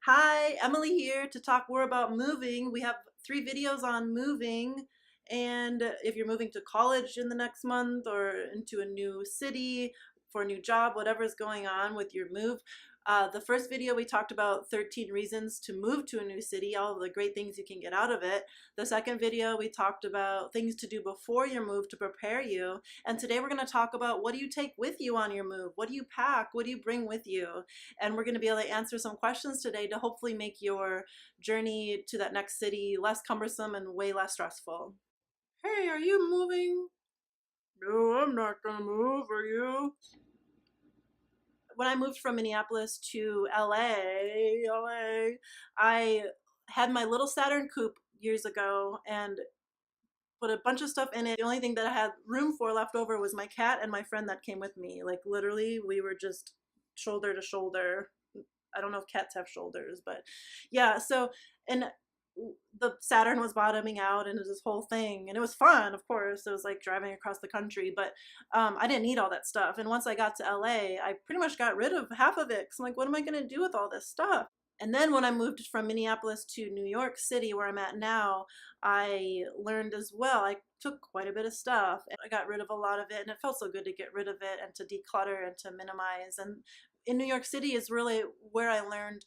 Hi, Emily here to talk more about moving. We have 3 videos on moving, and if you're moving to college in the next month or into a new city for a new job, whatever's going on with your move. The first video we talked about 13 reasons to move to a new city, all of the great things you can get out of it. The second video we talked about things to do before your move to prepare you. And today we're going to talk about what do you take with you on your move? What do you pack? What do you bring with you? And we're going to be able to answer some questions today to hopefully make your journey to that next city less cumbersome and way less stressful. Hey, are you moving? No, I'm not gonna move, are you? When I moved from Minneapolis to LA, I had my little Saturn coupe years ago and put a bunch of stuff in it. The only thing that I had room for left over was my cat and my friend that came with me. Like literally, we were just shoulder to shoulder. I don't know if cats have shoulders, but yeah. So, and the Saturn was bottoming out and it was this whole thing. And it was fun, of course. It was like driving across the country, but I didn't need all that stuff. And once I got to LA, I pretty much got rid of half of it. Cause I'm like, what am I going to do with all this stuff? And then when I moved from Minneapolis to New York City, where I'm at now, I learned as well. I took quite a bit of stuff and I got rid of a lot of it. And it felt so good to get rid of it and to declutter and to minimize. And in New York City is really where I learned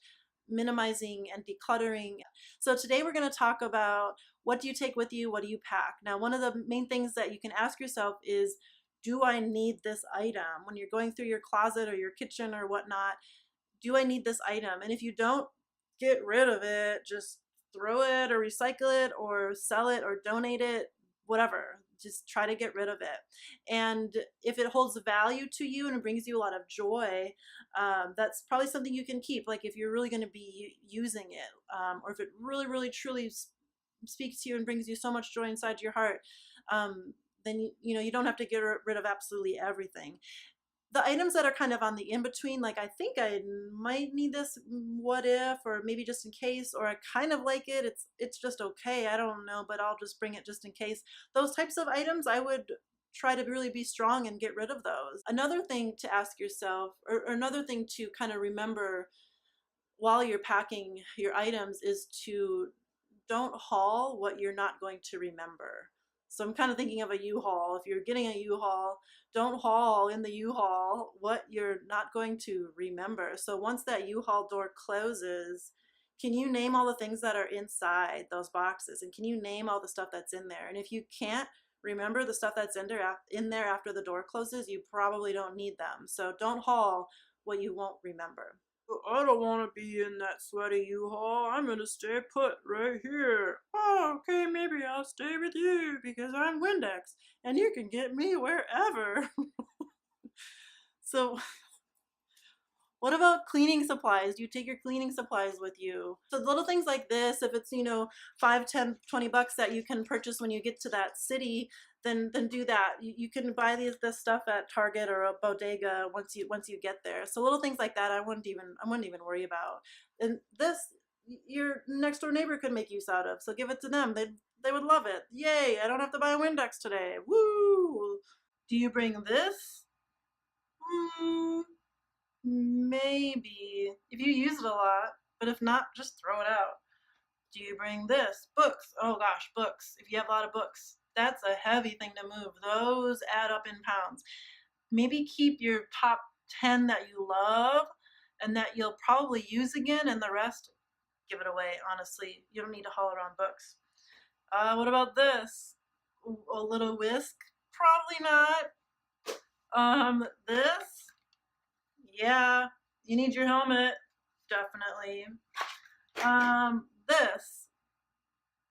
minimizing and decluttering. So today we're going to talk about what do you take with you? What do you pack? Now, one of the main things that you can ask yourself is, do I need this item? When you're going through your closet or your kitchen or whatnot, do I need this item? And if you don't, get rid of it. Just throw it or recycle it or sell it or donate it, whatever. Just try to get rid of it. And if it holds value to you and it brings you a lot of joy, that's probably something you can keep. Like if you're really going to be using it, or if it really, really, truly speaks to you and brings you so much joy inside your heart, then you don't have to get rid of absolutely everything. The items that are kind of on the in-between, like I think I might need this, what if, or maybe just in case, or I kind of like it, it's just okay, I don't know, but I'll just bring it just in case. Those types of items, I would try to really be strong and get rid of those. Another thing to ask yourself, or another thing to kind of remember while you're packing your items is to don't haul what you're not going to remember. So I'm kind of thinking of a U-Haul. If you're getting a U-Haul, don't haul in the U-Haul what you're not going to remember. So once that U-Haul door closes, can you name all the things that are inside those boxes? And can you name all the stuff that's in there? And if you can't remember the stuff that's in there after the door closes, you probably don't need them. So don't haul what you won't remember. I don't want to be in that sweaty U-Haul. I'm going to stay put right here. Oh, okay, maybe I'll stay with you because I'm Windex and you can get me wherever. So what about cleaning supplies? Do you take your cleaning supplies with you? So little things like this, if it's, 5, 10, 20 bucks that you can purchase when you get to that city, then do that. You can buy this stuff at Target or a bodega once you get there. So little things like that I wouldn't even worry about. And this your next door neighbor could make use out of. So give it to them. They would love it. Yay, I don't have to buy a Windex today. Woo! Do you bring this? Hmm. Maybe if you use it a lot, but if not, just throw it out. Do you bring this? Books. Oh gosh, books. If you have a lot of books, that's a heavy thing to move. Those add up in pounds. Maybe keep your top 10 that you love and that you'll probably use again, and the rest, give it away. Honestly, you don't need to haul around books. What about this? A little whisk? Probably not. This? Yeah, you need your helmet, definitely.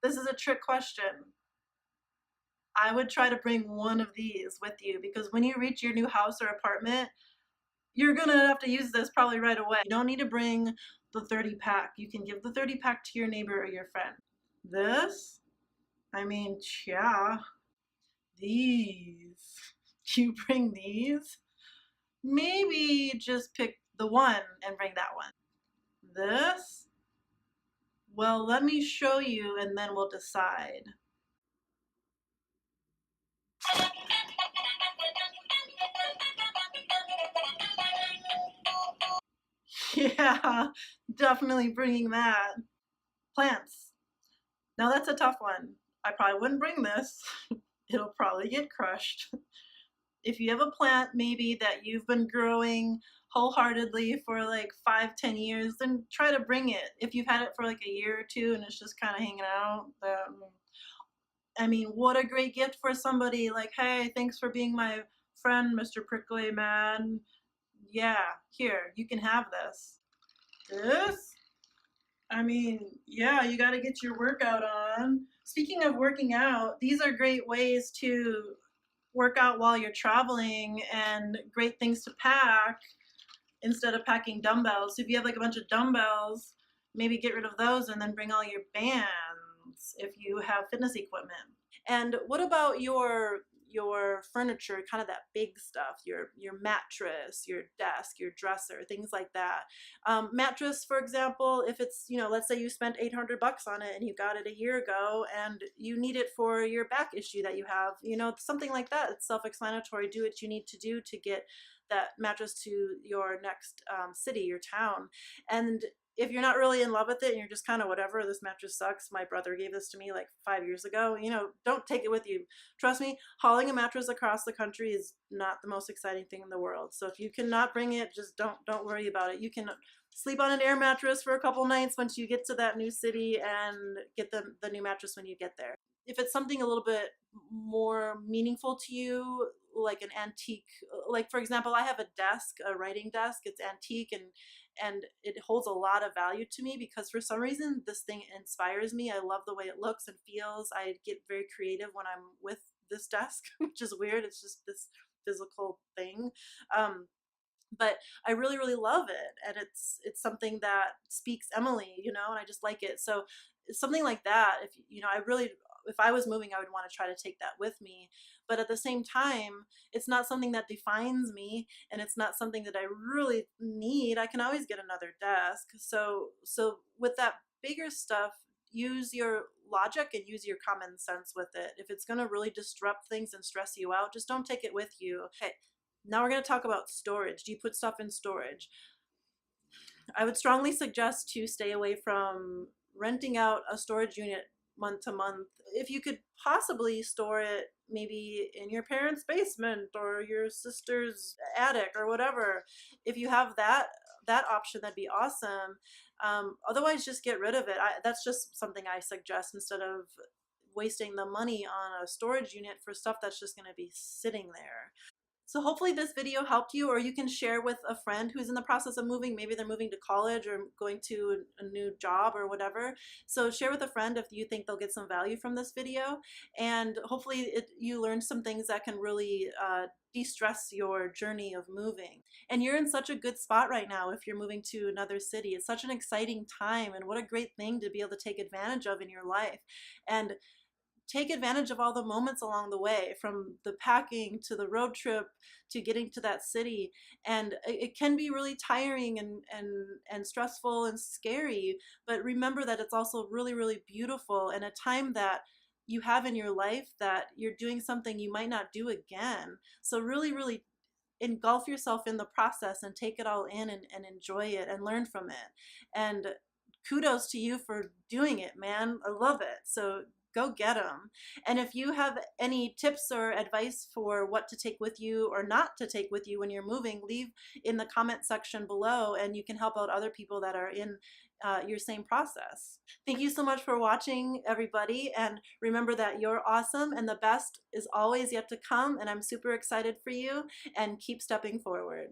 This is a trick question. I would try to bring one of these with you because when you reach your new house or apartment, you're gonna have to use this probably right away. You don't need to bring the 30 pack. You can give the 30 pack to your neighbor or your friend. This, I mean, yeah, these. Do you bring these? Maybe just pick the one and bring that one. This? Well, let me show you and then we'll decide. Yeah, definitely bringing that. Plants. Now that's a tough one. I probably wouldn't bring this. It'll probably get crushed. If you have a plant maybe that you've been growing wholeheartedly for like 5, 10 years, then try to bring it. If you've had it for like a year or two and it's just kind of hanging out, I mean, what a great gift for somebody. Like, hey, thanks for being my friend, Mr. Prickly Man. Yeah, here, you can have this. This? I mean, yeah, you got to get your workout on. Speaking of working out, these are great ways to work out while you're traveling and great things to pack instead of packing dumbbells. So if you have like a bunch of dumbbells, maybe get rid of those and then bring all your bands if you have fitness equipment. And what about your furniture, kind of that big stuff, your mattress, your desk, your dresser, things like that. Mattress, for example, if it's, let's say you spent $800 on it and you got it a year ago and you need it for your back issue that you have, something like that. It's self-explanatory. Do what you need to do to get that mattress to your next city, your town. And if you're not really in love with it and you're just kind of whatever, this mattress sucks, my brother gave this to me like 5 years ago, don't take it with you. Trust me, hauling a mattress across the country is not the most exciting thing in the world. So if you cannot bring it, just don't worry about it. You can sleep on an air mattress for a couple nights once you get to that new city and get the new mattress when you get there. If it's something a little bit more meaningful to you, like an antique, like for example, I have a desk, a writing desk. It's antique and it holds a lot of value to me because for some reason this thing inspires me. I love the way it looks and feels. I get very creative when I'm with this desk, which is weird. It's just this physical thing. But I really, really love it. And it's something that speaks Emily, and I just like it. So something like that, if I was moving, I would want to try to take that with me. But at the same time, it's not something that defines me and it's not something that I really need. I can always get another desk. So with that bigger stuff, use your logic and use your common sense with it. If it's going to really disrupt things and stress you out, just don't take it with you. Okay. Now we're going to talk about storage. Do you put stuff in storage? I would strongly suggest to stay away from renting out a storage unit month to month. If you could possibly store it maybe in your parents' basement or your sister's attic or whatever, if you have that option, that'd be awesome. Otherwise, just get rid of it. That's just something I suggest instead of wasting the money on a storage unit for stuff that's just going to be sitting there. So hopefully this video helped you, or you can share with a friend who's in the process of moving. Maybe they're moving to college or going to a new job or whatever. So share with a friend if you think they'll get some value from this video. And hopefully you learned some things that can really de-stress your journey of moving. And you're in such a good spot right now if you're moving to another city. It's such an exciting time, and what a great thing to be able to take advantage of in your life. And take advantage of all the moments along the way, from the packing to the road trip to getting to that city. And it can be really tiring and stressful and scary, but remember that it's also really, really beautiful and a time that you have in your life that you're doing something you might not do again. So really, really engulf yourself in the process and take it all in and enjoy it and learn from it. And kudos to you for doing it, man. I love it. So go get them. And if you have any tips or advice for what to take with you or not to take with you when you're moving, leave in the comment section below and you can help out other people that are in your same process. Thank you so much for watching, everybody. And remember that you're awesome and the best is always yet to come. And I'm super excited for you, and keep stepping forward.